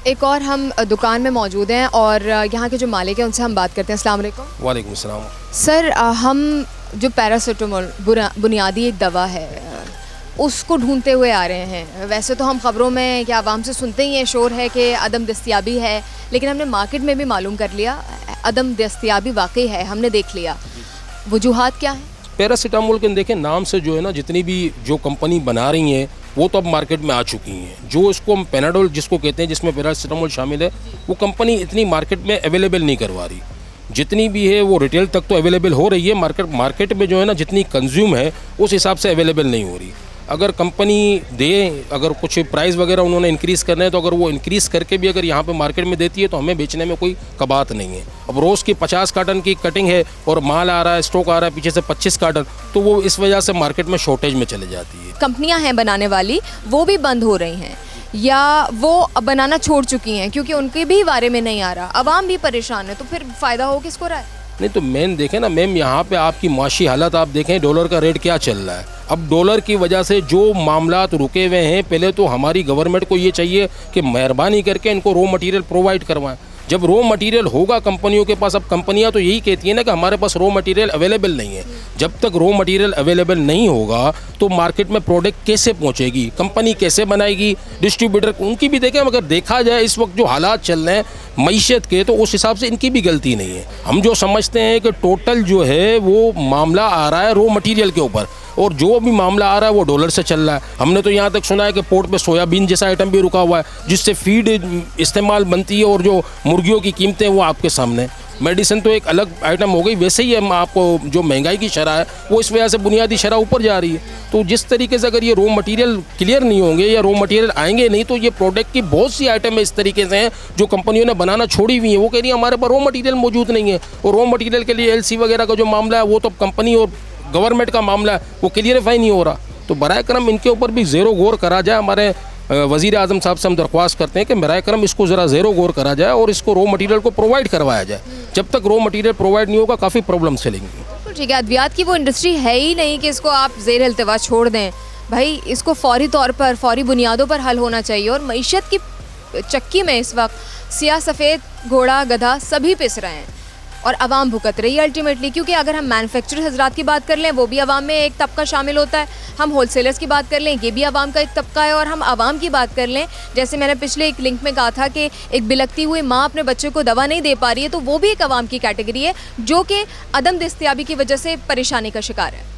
एक और हम दुकान में मौजूद हैं और यहाँ के जो मालिक हैं उनसे हम बात करते हैं। अस्सलाम वालेकुम। वालेकुम सलाम। सर, हम जो पैरासिटामोल बुनियादी एक दवा है उसको ढूंढते हुए आ रहे हैं। वैसे तो हम ख़बरों में या आवाम से सुनते ही हैं, शोर है कि अदम दस्तियाबी है, लेकिन हमने मार्केट में भी मालूम कर लिया अदम दस्तियाबी वाकई है, हमने देख लिया। वजूहात क्या है? पैरासीटामोल के देखें नाम से जो है ना, जितनी भी जो कंपनी बना रही हैं वो तो अब मार्केट में आ चुकी हैं। जो इसको हम पेनाडोल जिसको कहते हैं, जिसमें पैरासीटामोल शामिल है, वो कंपनी इतनी मार्केट में अवेलेबल नहीं करवा रही। जितनी भी है वो रिटेल तक तो अवेलेबल हो रही है, मार्केट में जो है ना जितनी कंज्यूम है उस हिसाब से अवेलेबल नहीं हो रही। अगर कंपनी दे, अगर कुछ प्राइस वगैरह उन्होंने इंक्रीज़ करना है तो अगर वो इंक्रीज़ करके भी अगर यहाँ पे मार्केट में देती है तो हमें बेचने में कोई कबात नहीं है। अब रोज़ की 50 कार्टन की कटिंग है और माल आ रहा है, स्टॉक आ रहा है पीछे से 25 कार्टन, तो वो इस वजह से मार्केट में शॉर्टेज में चले जाती है। कंपनियां हैं बनाने वाली, वो भी बंद हो रही हैं या वो बनाना छोड़ चुकी हैं क्योंकि उनके भी बारे में नहीं आ रहा, आवाम भी परेशान है, तो फिर फ़ायदा हो किसको रहा है? नहीं तो मेन देखें ना मैम, यहाँ पे आपकी माशी हालत आप देखें, डॉलर का रेट क्या चल रहा है। अब डॉलर की वजह से जो मामलात रुके हुए हैं, पहले तो हमारी गवर्नमेंट को ये चाहिए कि मेहरबानी करके इनको रॉ मटेरियल प्रोवाइड करवाएं। जब रॉ मटेरियल होगा कंपनियों के पास, अब कंपनियां तो यही कहती हैं ना कि हमारे पास रॉ मटेरियल अवेलेबल नहीं है। जब तक रॉ मटेरियल अवेलेबल नहीं होगा तो मार्केट में प्रोडक्ट कैसे पहुंचेगी, कंपनी कैसे बनाएगी, डिस्ट्रीब्यूटर उनकी भी देखें। अगर देखा जाए इस वक्त जो हालात चल रहे हैं मईशत के, तो उस हिसाब से इनकी भी गलती नहीं है। हम जो समझते हैं कि टोटल जो है वो मामला आ रहा है रॉ मटेरियल के ऊपर, और जो भी मामला आ रहा है वो डॉलर से चल रहा है। हमने तो यहाँ तक सुना है कि पोर्ट पे सोयाबीन जैसा आइटम भी रुका हुआ है जिससे फीड इस्तेमाल बनती है, और जो मुर्गियों की कीमतें वो आपके सामने। मेडिसिन तो एक अलग आइटम हो गई, वैसे ही हम आपको जो महंगाई की शरह है वो इस वजह से बुनियादी शरह ऊपर जा रही है। तो जिस तरीके से अगर ये रॉ मटेरियल क्लियर नहीं होंगे या रॉ मटेरियल आएंगे नहीं, तो ये प्रोडक्ट की बहुत सी आइटम इस तरीके से हैं जो कंपनियों ने बनाना छोड़ी हुई हैं। वो कह रही है हमारे पास रॉ मटेरियल मौजूद नहीं है, और रॉ मटेरियल के लिए LC वगैरह का जो मामला है वो तो कंपनी और गवर्नमेंट का मामला है, वो क्लियरिफाई नहीं हो रहा। तो बराए करम इनके ऊपर भी ज़ेरो गौर करा जाए। हमारे वज़ीर आज़म साहब से हम दरख्वास्त करते हैं कि बराए करम इसको ज़रा ज़ेरो गौर करा जाए और इसको रॉ मटेरियल को प्रोवाइड करवाया जाए। जब तक रॉ मटेरियल प्रोवाइड नहीं होगा काफ़ी प्रॉब्लम चलेंगी। ठीक है, अद्वियात की वो इंडस्ट्री है ही नहीं कि इसको आप ज़ेर इल्तिवा छोड़ दें। भाई इसको फौरी तौर पर, फौरी बुनियादों पर हल होना चाहिए। और मईशत की चक्की में इस वक्त सियाह सफ़ेद, घोड़ा गधा सभी पिस रहे हैं और आवाम भुगत रही है अल्टीमेटली। क्योंकि अगर हम मैन्युफैक्चरर्स हजरात की बात कर लें, वो भी आवाम में एक तबका शामिल होता है। हम होलसेलर्स की बात कर लें, ये भी आवाम का एक तबका है। और हम आवाम की बात कर लें, जैसे मैंने पिछले एक लिंक में कहा था कि एक बिलखती हुई माँ अपने बच्चे को दवा नहीं दे पा रही है, तो वो भी एक आवाम की कैटेगरी है जो कि अदम दस्तयाबी की वजह से परेशानी का शिकार है।